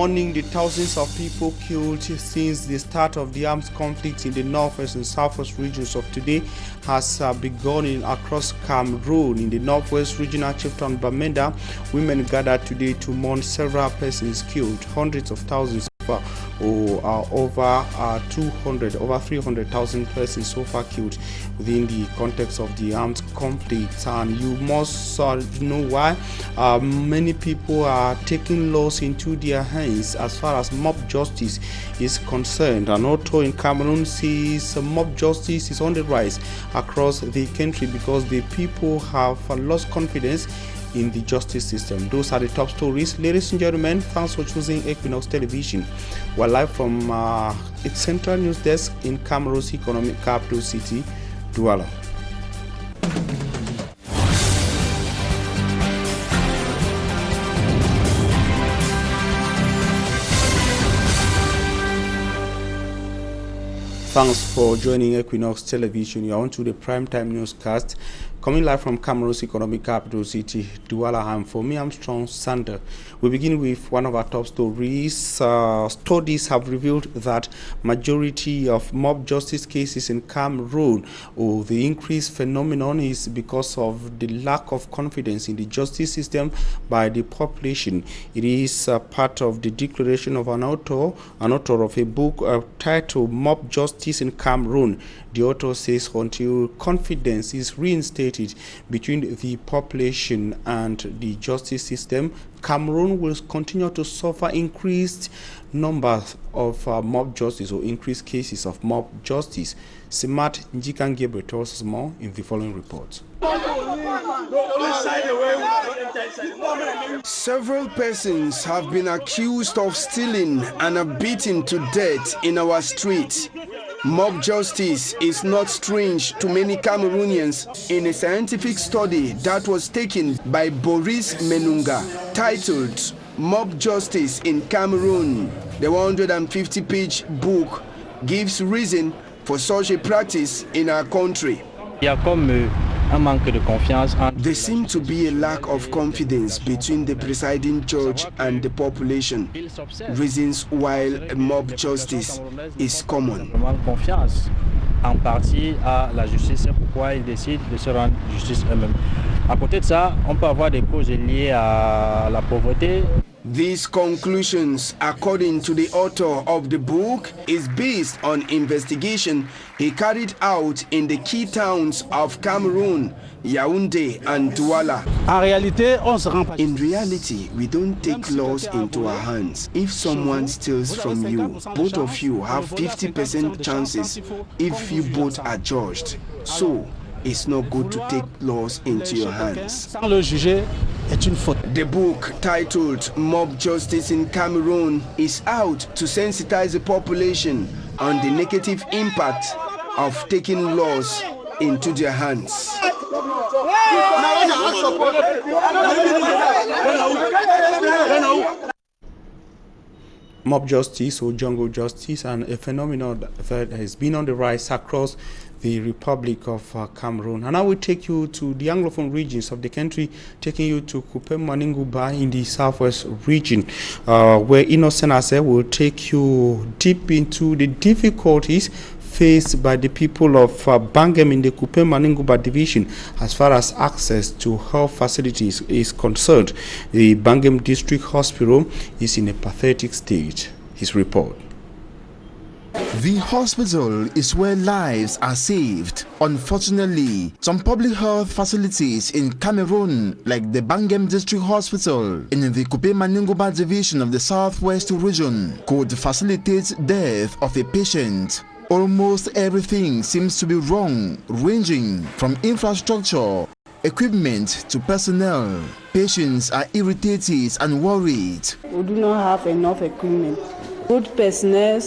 mourning the thousands of people killed since the start of the armed conflict in the northwest and southwest regions of today has begun across Cameroon. In the northwest regional chieftain Bamenda, women gathered today to mourn several persons killed. Hundreds of thousands over 300,000 persons so far killed within the context of the armed conflict. And you must know why many people are taking laws into their hands as far as mob justice is concerned. And also in Cameroon sees mob justice is on the rise across the country because the people have lost confidence in the justice system. Those are the top stories. Ladies and gentlemen, thanks for choosing Equinoxe Television. We're live from its central news desk in Cameroon's economic capital city, Douala. Thanks for joining Equinoxe Television. You're on to the primetime newscast coming live from Cameroon's economic capital city, Douala. And for me, I'm Strong Sander. We begin with one of our top stories. Studies have revealed that majority of mob justice cases in Cameroon, the increased phenomenon, is because of the lack of confidence in the justice system by the population. It is part of the declaration of an author of a book titled Mob Justice in Cameroon. The author says until confidence is reinstated between the population and the justice system, Cameroon will continue to suffer increased numbers of mob justice or increased cases of mob justice. Simat Njikangebe tells us more in the following report. Several persons have been accused of stealing and are beaten to death in our streets. Mob justice is not strange to many Cameroonians. In a scientific study that was taken by Boris Menunga, titled Mob Justice in Cameroon, the 150-page book gives reason for such a practice in our country. There seems to be a lack of confidence between the presiding judge and the population, reasons why mob justice is common. En partie à la justice, c'est pourquoi ils décident de se rendre justice eux-mêmes. À côté de ça, on peut avoir des causes liées à la pauvreté. These conclusions, according to the author of the book, is based on investigation he carried out in the key towns of Cameroon, Yaoundé and Douala. In reality, we don't take laws into our hands. If someone steals from you, both of you have 50% chances if you both are judged. So, it's not good to take laws into your hands. The book, titled Mob Justice in Cameroon, is out to sensitize the population on the negative impact of taking laws into their hands. Mob justice or jungle justice, and a phenomenon that has been on the rise across the Republic of Cameroon. And I will take you to the Anglophone regions of the country, taking you to Kupe-Maninguba in the southwest region, where Innocent Ase will take you deep into the difficulties faced by the people of Bangem in the Kupe-Maninguba division as far as access to health facilities is concerned. The Bangem District Hospital is in a pathetic state. His report. The hospital is where lives are saved. Unfortunately, some public health facilities in Cameroon, like the Bangem District Hospital in the Kupe-Maninguba division of the southwest region, could facilitate death of a patient. Almost everything seems to be wrong, ranging from infrastructure, equipment to personnel. Patients are irritated and worried. We do not have enough equipment. Good personnel,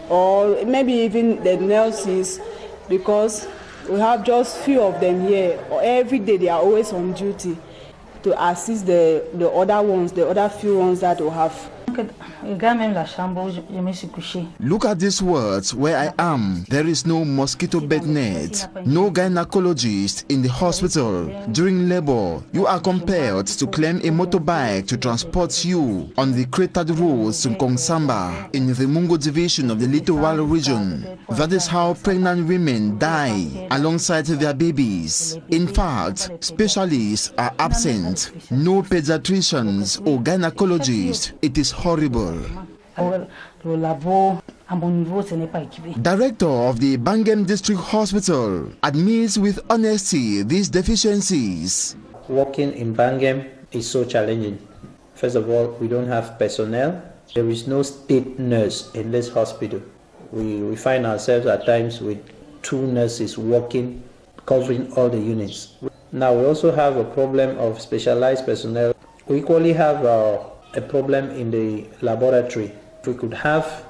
or maybe even the nurses, because we have just few of them here. Every day they are always on duty to assist the other ones, the other few ones that we have Look at these words where I am. There is no mosquito bed net, no gynecologist in the hospital. During labor, you are compelled to claim a motorbike to transport you on the cratered roads to Kongsamba in the Mungo division of the Littoral region. That is how pregnant women die alongside their babies. In fact, specialists are absent. No pediatricians or gynecologists. It is horrible. Director of the Bangem District Hospital admits with honesty these deficiencies. Working in Bangem is so challenging. First of all, we don't have personnel. There is no state nurse in this hospital. We find ourselves at times with 2 nurses working, covering all the units. Now we also have a problem of specialized personnel. We equally have a problem in the laboratory. If we could have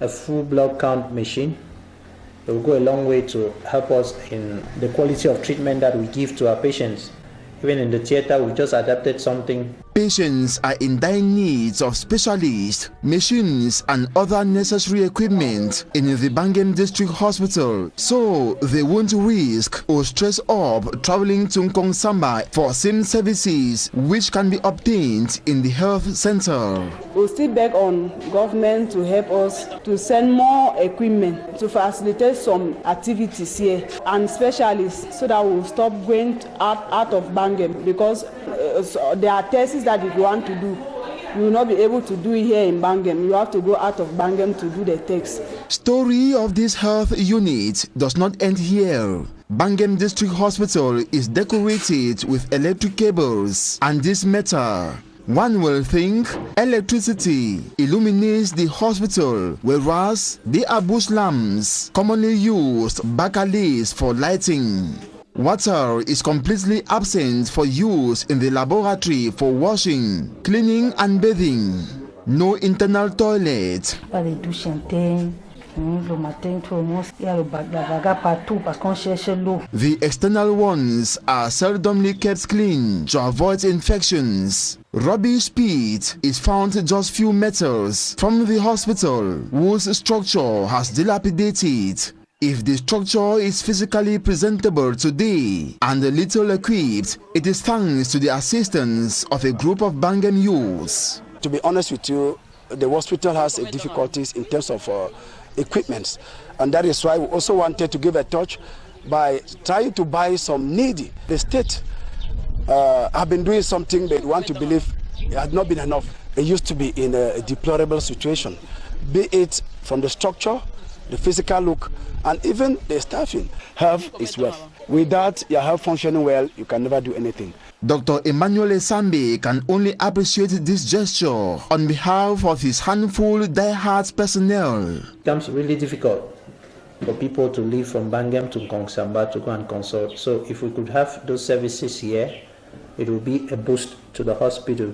a full blood count machine, it will go a long way to help us in the quality of treatment that we give to our patients. Even in the theater, we just adapted something. Patients are in dire need of specialists, machines and other necessary equipment in the Bangem District Hospital, so they won't risk or stress up traveling to Kongsamba for same services which can be obtained in the health center. We'll still beg on government to help us to send more equipment to facilitate some activities here and specialists so that we'll stop going out of Bangem, because there are tests that if you want to do, you will not be able to do it here in Bangem. You have to go out of Bangem to do the tests. Story of this health unit does not end here. Bangem District Hospital is decorated with electric cables, and this matter, one will think electricity illuminates the hospital, whereas they are bush lamps commonly used back alleys for lighting. Water is completely absent for use in the laboratory for washing, cleaning and bathing. No internal toilet. The external ones are seldomly kept clean to avoid infections. Rubbish pit is found just few meters from the hospital, whose structure has dilapidated. If the structure is physically presentable today and a little equipped, it is thanks to the assistance of a group of Bangem youths. To be honest with you, the hospital has difficulties in terms of equipment, and that is why we also wanted to give a touch by trying to buy some needy. The state have been doing something they want to believe it had not been enough. It used to be in a deplorable situation, be it from the structure, the physical look, and even the staffing. Health is wealth. Without your health functioning well, you can never do anything. Dr. Emmanuel Esambe can only appreciate this gesture on behalf of his handful die-hard personnel. It becomes really difficult for people to leave from Bangem to Kongsamba to go and consult. So if we could have those services here, it will be a boost to the hospital.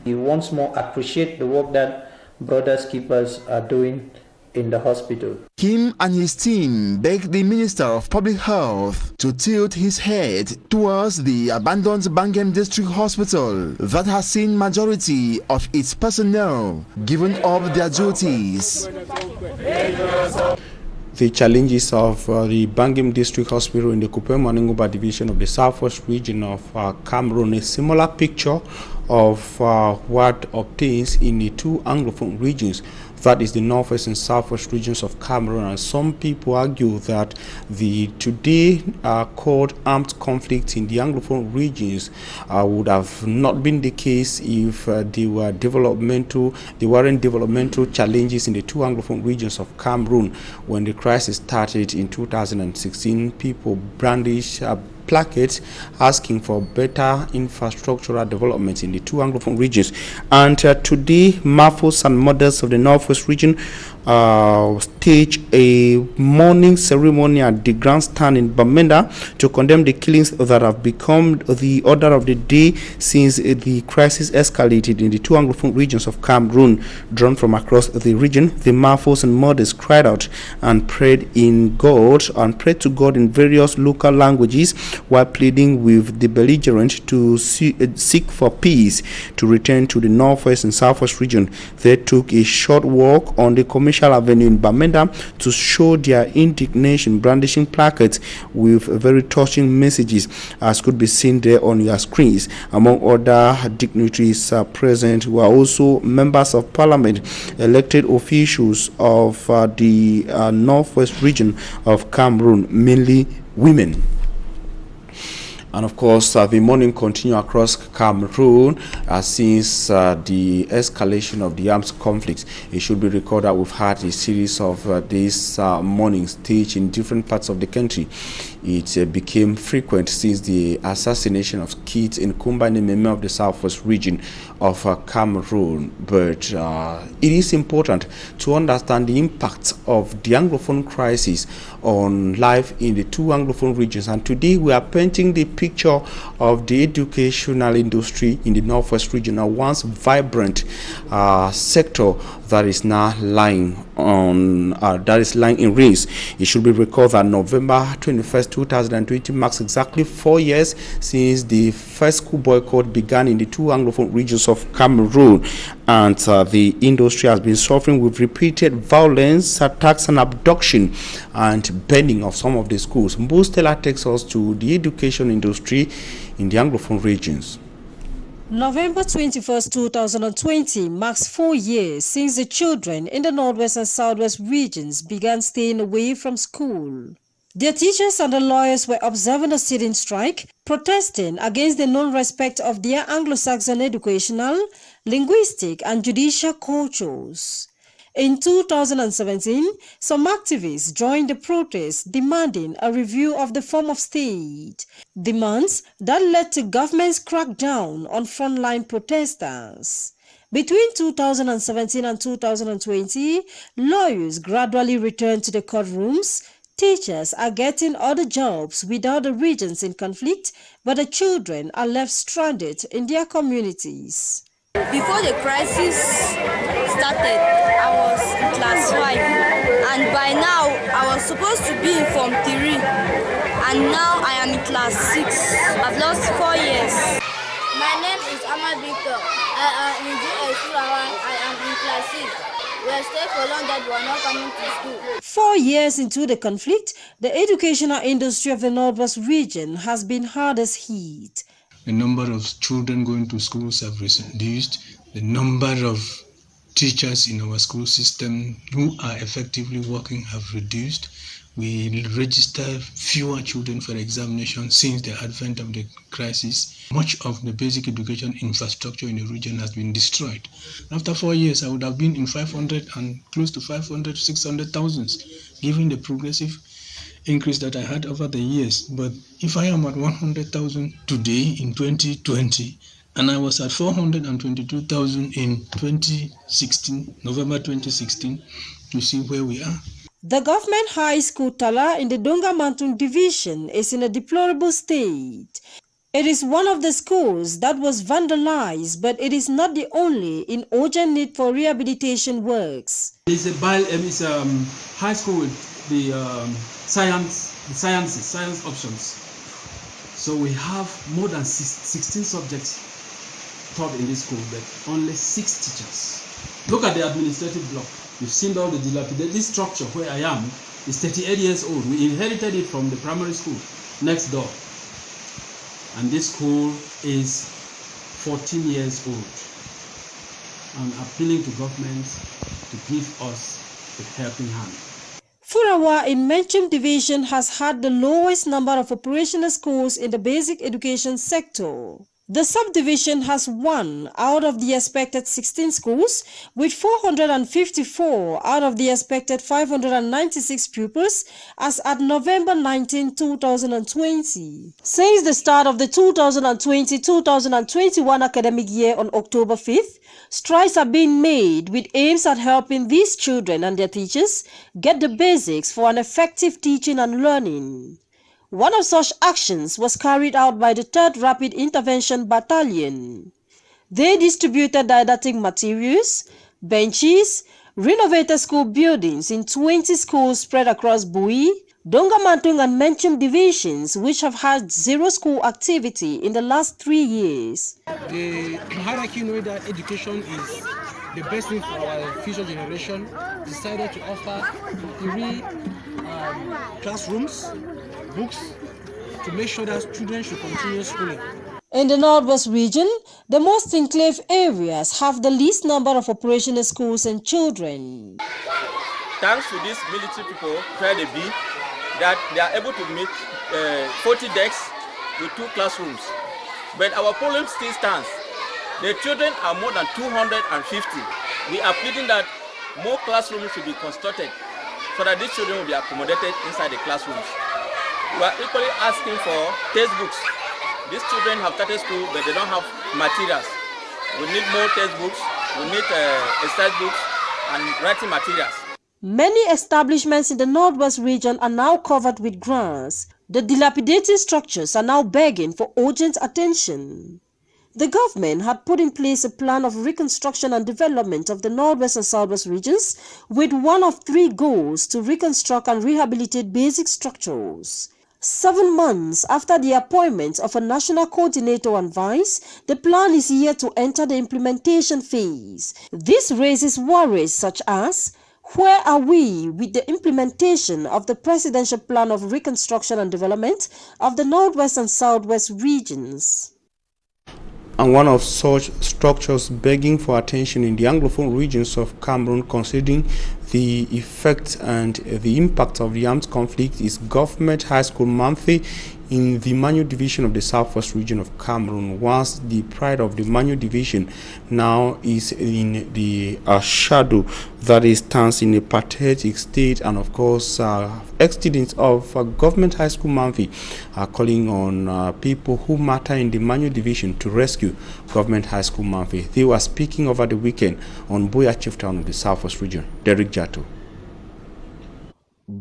We once more appreciate the work that brothers keepers are doing in the hospital. Him and his team begged the Minister of Public Health to tilt his head towards the abandoned Bangem District Hospital that has seen majority of its personnel given up their duties. The challenges of the Bangem District Hospital in the Kmer division of the southwest region of Cameroon, a similar picture of what obtains in the 2 Anglophone regions, that is the northwest and southwest regions of Cameroon. And some people argue that the today called armed conflict in the Anglophone regions would have not been the case if there weren't developmental challenges in the 2 Anglophone regions of Cameroon. When the crisis started in 2016, people brandished placards asking for better infrastructural development in the 2 Anglophone regions. And today, Mafos and mothers of the Northwest region stage a mourning ceremony at the grandstand in Bamenda to condemn the killings that have become the order of the day since the crisis escalated in the 2 Anglophone regions of Cameroon. Drawn from across the region, the Mafos and mothers cried out and prayed to God in various local languages while pleading with the belligerent to seek for peace to return to the northwest and southwest region. They took a short walk on the Commercial Avenue in Bamenda to show their indignation, brandishing placards with very touching messages, as could be seen there on your screens. Among other dignitaries present were also members of parliament, elected officials of the northwest region of Cameroon, mainly women. And of course, the mourning continues across Cameroon since the escalation of the armed conflicts. It should be recorded that we've had a series of these mourning staged in different parts of the country. It became frequent since the assassination of kids in Kumba and Meme of the southwest region of Cameroon. But it is important to understand the impact of the Anglophone crisis on life in the two Anglophone regions. And today we are painting the picture of the educational industry in the northwest region, a once vibrant sector that is now lying in ruins. It should be recalled that November 21st, 2020 marks exactly 4 years since the first school boycott began in the two Anglophone regions of Cameroon, and the industry has been suffering with repeated violence, attacks and abduction and burning of some of the schools. Mbostella takes us to the education industry in the Anglophone regions. November 21st, 2020 marks 4 years since the children in the northwest and southwest regions began staying away from school. Their teachers and the lawyers were observing a sit-in strike, protesting against the non-respect of their Anglo-Saxon educational, linguistic and judicial cultures. In 2017, some activists joined the protest demanding a review of the form of state, demands that led to government's crackdown on frontline protesters. Between 2017 and 2020, lawyers gradually returned to the courtrooms. Teachers are getting other jobs without the regions in conflict, but the children are left stranded in their communities. Before the crisis started, I was in class 5, and by now I was supposed to be in Form 3, and now I am in class 6. I've lost 4 years. My name is Ahmad Victor. I am in GS2. I am in class 6. We are staying for long that we are not coming to school. 4 years into the conflict, the educational industry of the northwest region has been hardest hit. The number of children going to schools have reduced. The number of teachers in our school system who are effectively working have reduced. We register fewer children for examination since the advent of the crisis. Much of the basic education infrastructure in the region has been destroyed. After 4 years, I would have been in 500 and close to 500, 600,000, given the progressive increase that I had over the years. But if I am at 100,000 today in 2020, and I was at 422,000 in 2016, November 2016, you see where we are. The government high school Tala in the Donga Mountain division is in a deplorable state. It is one of the schools that was vandalized, but it is not the only in urgent need for rehabilitation works. It's a high school with the science options. So we have more than 16 subjects taught in this school, but only 6 teachers. Look at the administrative block. You've seen all the dilapidated. This structure where I am is 38 years old. We inherited it from the primary school next door. And this school is 14 years old. I'm appealing to government to give us a helping hand. Furawa in Menchum division has had the lowest number of operational schools in the basic education sector. The subdivision has 1 out of the expected 16 schools, with 454 out of the expected 596 pupils as at November 19, 2020. Since the start of the 2020-2021 academic year on October 5th, strides are being made with aims at helping these children and their teachers get the basics for an effective teaching and learning. One of such actions was carried out by the 3rd Rapid Intervention Battalion. They distributed didactic materials, benches, renovated school buildings in 20 schools spread across Bui, Dongamantung and Menchum divisions, which have had zero school activity in the last 3 years. The hierarchy, knowing that education is the best thing for our future generation, decided to offer 3 classrooms, books, to make sure that children should continue schooling. In the Northwest region, the most enclave areas have the least number of operational schools and children. Thanks to these military people, where they be, that they are able to meet 40 desks with 2 classrooms. But our problem still stands. The children are more than 250. We are pleading that more classrooms should be constructed so that these children will be accommodated inside the classrooms. We are equally asking for textbooks. These children have started school, but they don't have materials. We need more textbooks, we need exercise books and writing materials. Many establishments in the Northwest region are now covered with grass. The dilapidated structures are now begging for urgent attention. The government had put in place a plan of reconstruction and development of the Northwest and Southwest regions with one of 3 goals to reconstruct and rehabilitate basic structures. 7 months after the appointment of a national coordinator and vice, the plan is yet to enter the implementation phase. This raises worries such as, where are we with the implementation of the Presidential Plan of Reconstruction and Development of the Northwest and Southwest regions? And one of such structures begging for attention in the Anglophone regions of Cameroon, considering the effect and the impact of the armed conflict, is Government High School Manfi in the Manu division of the Southwest region of Cameroon. Once the pride of the Manu division now is in the shadow that it stands in a pathetic state, and of course ex-students of Government High School Manfi are calling on people who matter in the Manu division to rescue Government High School Manfi. They were speaking over the weekend on Boya Chieftown of the Southwest region. Derek Jato.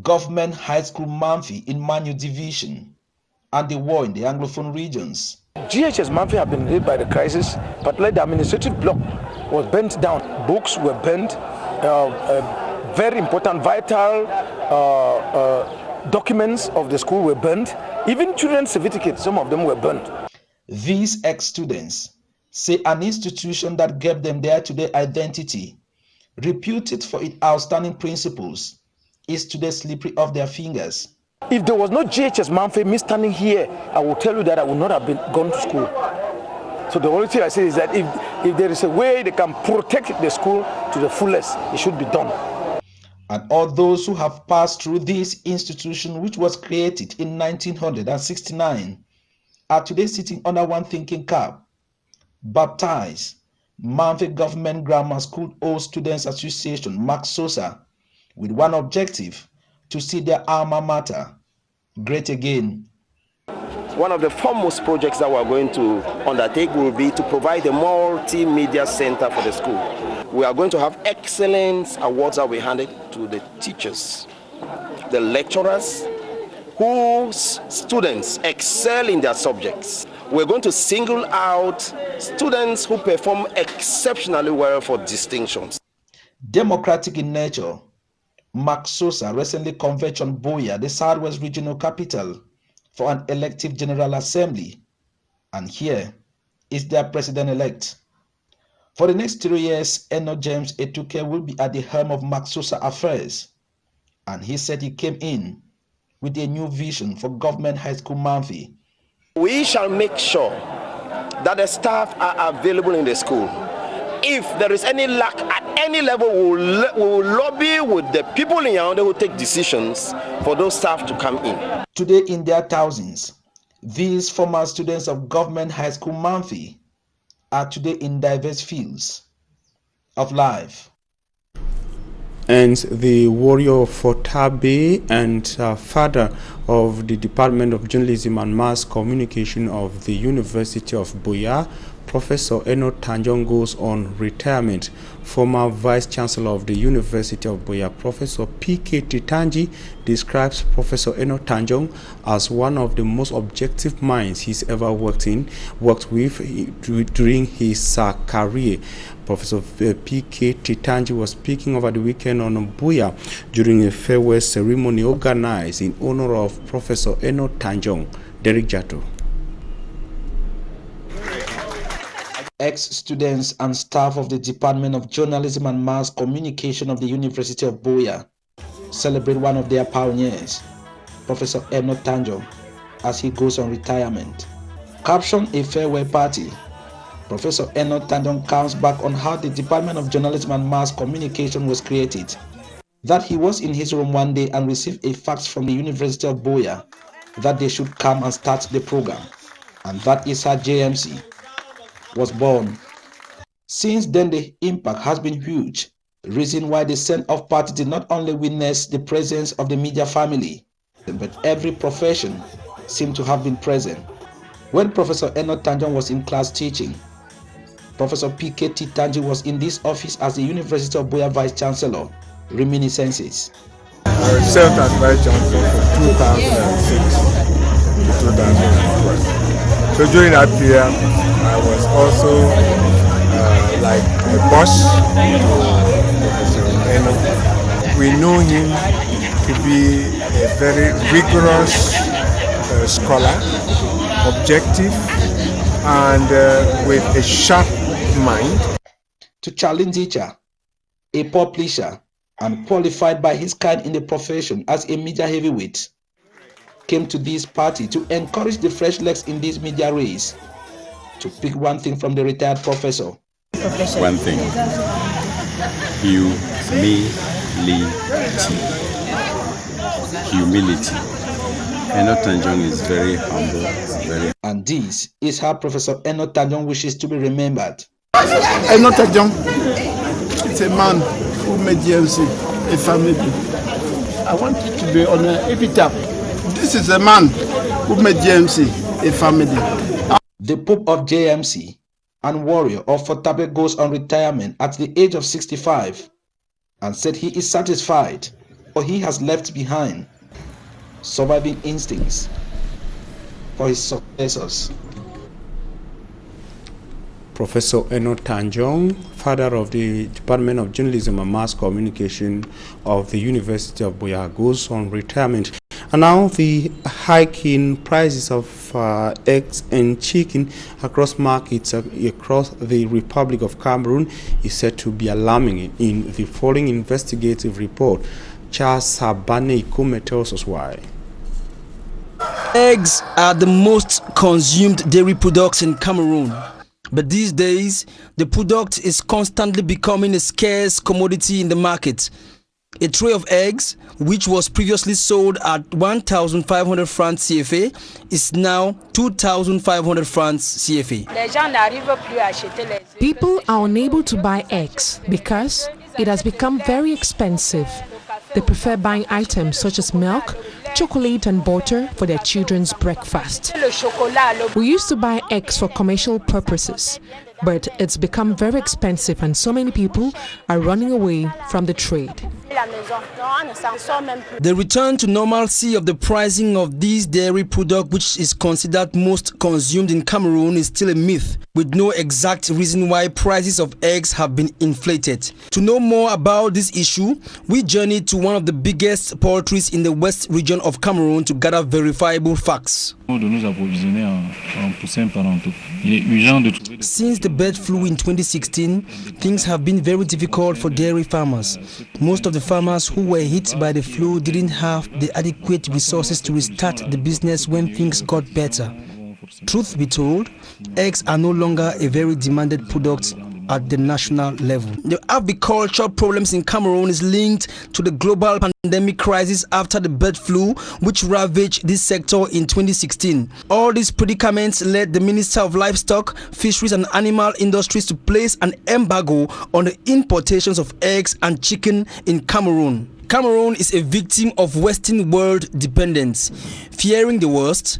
Government High School Manfi in Manu division and the war in the Anglophone regions. GHS Manfi have been hit by the crisis, particularly the administrative block was burnt down. Books were burnt, very important, vital documents of the school were burnt. Even children's certificates, some of them were burnt. These ex-students say an institution that gave them their today identity, reputed for its outstanding principles, is today slippery off their fingers. If there was no GHS Manfi, me standing here, I will tell you that I would not have gone to school. So the only thing I say is that if there is a way they can protect the school to the fullest, it should be done. And all those who have passed through this institution, which was created in 1969, are today sitting under one thinking cap. Baptized Manfi Government Grammar School Old Students Association, Max Sosa, with one objective: to see their alma mater great again. One of the foremost projects that we're going to undertake will be to provide a multimedia center for the school. We are going to have excellence awards that we handed to the teachers, the lecturers, whose students excel in their subjects. We're going to single out students who perform exceptionally well for distinctions. Democratic in nature, Max Sosa recently convened on Boya, the Southwest Regional Capital, for an elective General Assembly, and here is their president-elect. For the next 3 years, Eno James Etuke will be at the helm of Max Sosa affairs, and he said he came in with a new vision for Government High School Manfi. We shall make sure that the staff are available in the school. If there is any lack at any level, we will lobby with the people in Yaoundé who take decisions for those staff to come in. Today, in their thousands, these former students of Government High School Manfi are today in diverse fields of life. And the warrior for Tabe and father of the Department of Journalism and Mass Communication of the University of Boya, Professor Eno Tanjong goes on retirement. Former Vice-Chancellor of the University of Buea, Professor P.K. Titanji, describes Professor Eno Tanjong as one of the most objective minds he's ever worked with during his career. Professor P.K. Titanji was speaking over the weekend on Buea during a farewell ceremony organized in honor of Professor Eno Tanjong. Derek Jato. Ex-students and staff of the Department of Journalism and Mass Communication of the University of Buea celebrate one of their pioneers, Professor Eno Tanjong, as he goes on retirement. Captioned a farewell party, Professor Eno Tanjong comes back on how the Department of Journalism and Mass Communication was created, that he was in his room one day and received a fax from the University of Buea that they should come and start the program, and that is how JMC was born. Since then, the impact has been huge, reason why the send-off party did not only witness the presence of the media family, but every profession seemed to have been present. When Professor Eno Tanjong was in class teaching, Professor P.K. Titanji was in this office as the University of Buea Vice-Chancellor. Reminiscences. I served as Vice-Chancellor from 2006 to 2012. So during that period, I was also like a boss to Professor Eno. We know him to be a very rigorous scholar, objective, and with a sharp mind. To challenge teacher, a publisher, and qualified by his kind in the profession as a media heavyweight, came to this party to encourage the fresh legs in this media race. To pick one thing from the retired professor. One thing. Humility. Humility. Eno Tanjong is very humble. And this is how Professor Eno Tanjong wishes to be remembered. Eno Tanjong is a man who made JMC a family. I want it to be on an epitaph. This is a man who made JMC a family. The Pope of JMC and warrior of Fortabe goes on retirement at the age of 65 and said he is satisfied, or he has left behind surviving instincts for his successors. Professor Eno Tanjong, father of the Department of Journalism and Mass Communication of the University of Buea, goes on retirement. And now the hike in prices of eggs and chicken across markets across the Republic of Cameroon is said to be alarming. In the following investigative report, Charles Sabane Kmer tells us why. Eggs are the most consumed dairy products in Cameroon. But these days, the product is constantly becoming a scarce commodity in the market. A tray of eggs, which was previously sold at 1,500 francs CFA, is now 2,500 francs CFA. People are unable to buy eggs because it has become very expensive. They prefer buying items such as milk, chocolate and butter for their children's breakfast. We used to buy eggs for commercial purposes, but it's become very expensive and so many people are running away from the trade. The return to normalcy of the pricing of these dairy products, which is considered most consumed in Cameroon, is still a myth, with no exact reason why prices of eggs have been inflated. To know more about this issue, we journeyed to one of the biggest poultries in the west region of Cameroon to gather verifiable facts. Since the bird flu in 2016, things have been very difficult for dairy farmers. Most of the farmers who were hit by the flu didn't have the adequate resources to restart the business when things got better. Truth be told, eggs are no longer a very demanded product at the national level. The agricultural problems in Cameroon is linked to the global pandemic crisis after the bird flu, which ravaged this sector in 2016. All these predicaments led the Minister of Livestock, Fisheries and Animal Industries to place an embargo on the importations of eggs and chicken in Cameroon. Cameroon is a victim of Western world dependence. Fearing the worst,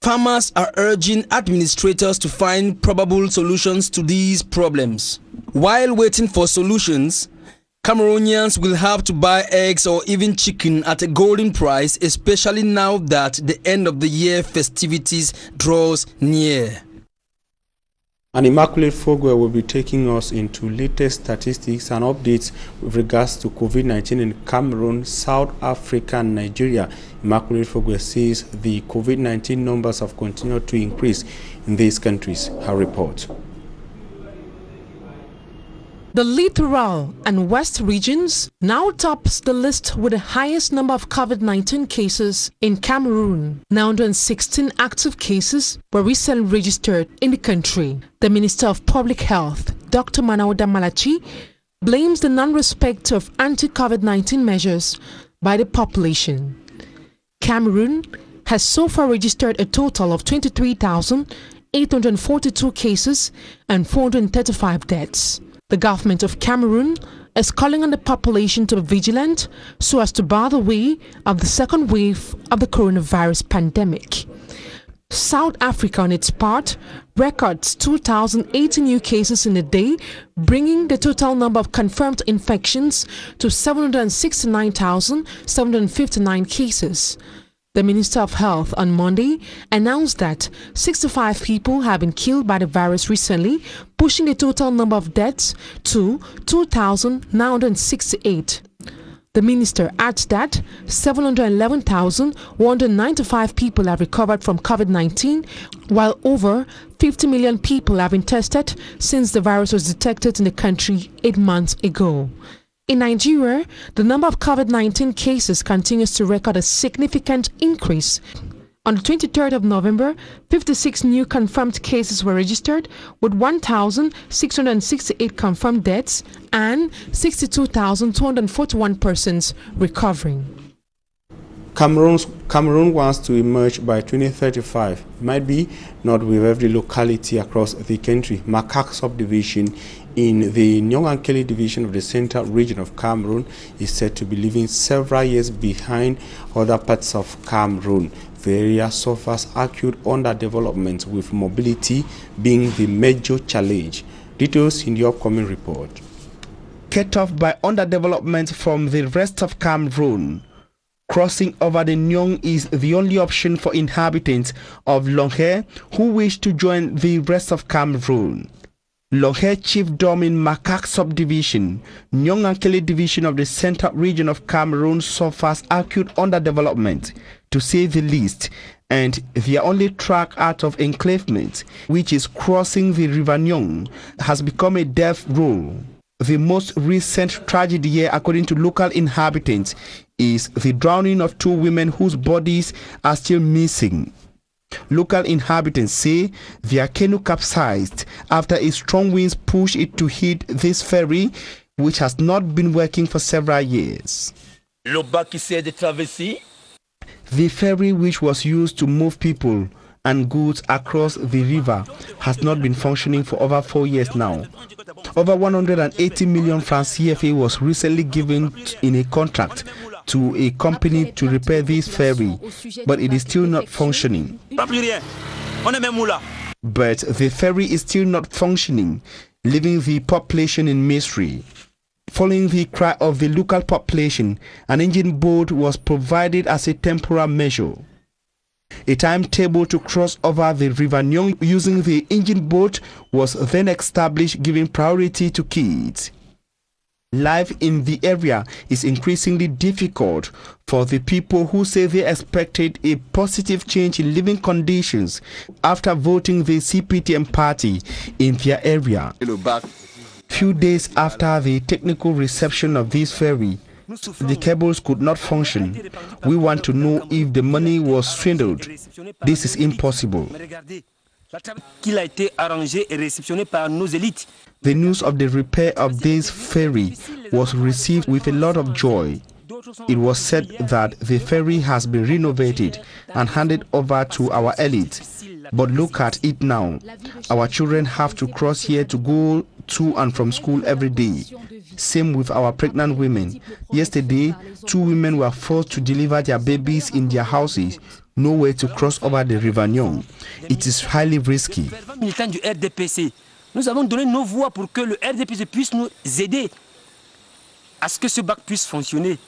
Farmers are urging administrators to find probable solutions to these problems. While waiting for solutions, Cameroonians will have to buy eggs or even chicken at a golden price, especially now that the end of the year festivities draws near. And Immaculate Fogwe will be taking us into latest statistics and updates with regards to COVID-19 in Cameroon, South Africa and Nigeria. Immaculate Fogwe says the COVID-19 numbers have continued to increase in these countries. Her report. The littoral and west regions now tops the list with the highest number of COVID-19 cases in Cameroon. 916 active cases were recently registered in the country. The Minister of Public Health, Dr. Manauda Malachi, blames the non-respect of anti-COVID-19 measures by the population. Cameroon has so far registered a total of 23,842 cases and 435 deaths. The government of Cameroon is calling on the population to be vigilant so as to bar the way of the second wave of the coronavirus pandemic. South Africa, on its part, records 2,080 new cases in a day, bringing the total number of confirmed infections to 769,759 cases. The Minister of Health on Monday announced that 65 people have been killed by the virus recently, pushing the total number of deaths to 2,968. The minister adds that 711,195 people have recovered from COVID-19, while over 50 million people have been tested since the virus was detected in the country 8 months ago. In Nigeria, the number of COVID-19 cases continues to record a significant increase. On the 23rd of November, 56 new confirmed cases were registered, with 1,668 confirmed deaths and 62,241 persons recovering. Cameroon wants to emerge by 2035. Might be not with every locality across the country. Makak subdivision in the Nyongankele division of the central region of Cameroon is said to be living several years behind other parts of Cameroon. The area suffers acute underdevelopment, with mobility being the major challenge. Details in the upcoming report. Cut off by underdevelopment from the rest of Cameroon, crossing over the Nyong is the only option for inhabitants of Longhe who wish to join the rest of Cameroon. Longhe chiefdom in Makak subdivision, Nyongankele division of the central region of Cameroon suffers acute underdevelopment, to say the least, and their only track out of enclavement, which is crossing the river Nyong, has become a death row. The most recent tragedy here, according to local inhabitants, is the drowning of 2 women whose bodies are still missing. Local inhabitants say their canoe capsized after a strong winds pushed it to hit this ferry, which has not been working for several years. The ferry, which was used to move people and goods across the river, has not been functioning for over 4 years now. Over 180 million francs CFA was recently given in a contract to a company to repair this ferry, but it is still not functioning. But the ferry is still not functioning, leaving the population in misery. Following the cry of the local population, an engine boat was provided as a temporary measure. A timetable to cross over the river Nyong using the engine boat was then established, giving priority to kids. Life in the area is increasingly difficult for the people who say they expected a positive change in living conditions after voting the CPTM party in their area. Few days after the technical reception of this ferry, the cables could not function. We want to know if the money was swindled. This is impossible. The news of the repair of this ferry was received with a lot of joy. It was said that the ferry has been renovated and handed over to our elite. But look at it now. Our children have to cross here to go to and from school every day. Same with our pregnant women. Yesterday, 2 women were forced to deliver their babies in their houses, nowhere to cross over the River Nyong. It is highly risky. Nous avons donné nos voix pour que le RDPC puisse nous aider à ce que ce bac puisse fonctionner.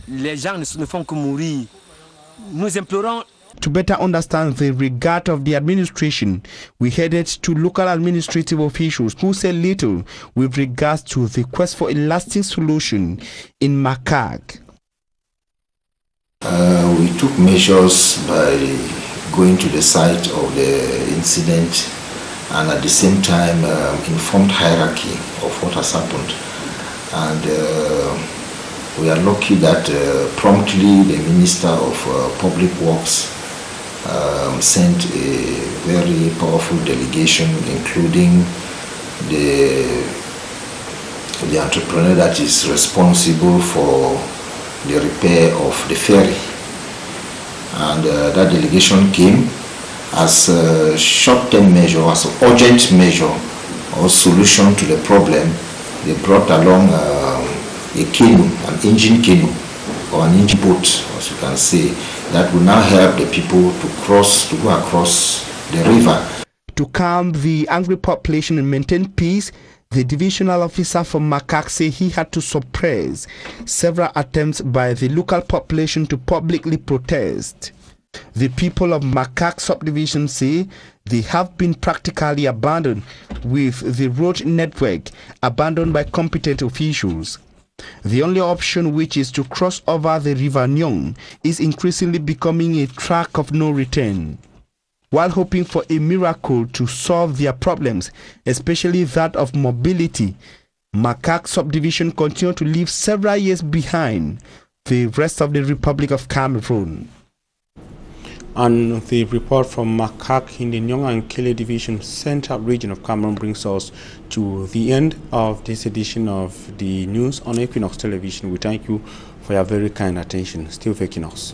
Les gens ne font que mourir. Nous implorons. To better understand the regard of the administration, we headed to local administrative officials who said little with regards to the quest for a lasting solution in Makak. We took measures by going to the site of the incident and at the same time informed hierarchy of what has happened. And we are lucky that promptly the Minister of Public Works sent a very powerful delegation, including the entrepreneur that is responsible for the repair of the ferry. And that delegation came as a short-term measure, as an urgent measure or solution to the problem. They brought along a canoe, an engine canoe, or an engine boat, as you can say, that will now help the people to go across the river. To calm the angry population and maintain peace, the divisional officer from Makak said he had to suppress several attempts by the local population to publicly protest. The people of Makak subdivision say they have been practically abandoned, with the road network abandoned by competent officials. The only option, which is to cross over the River Nyong, is increasingly becoming a track of no return. While hoping for a miracle to solve their problems, especially that of mobility, Makak subdivision continue to leave several years behind the rest of the Republic of Cameroon. And the report from Makak in the Nyong and Kele Division Central region of Cameroon brings us to the end of this edition of the news on Equinoxe Television. We thank you for your very kind attention. Still with Equinoxe.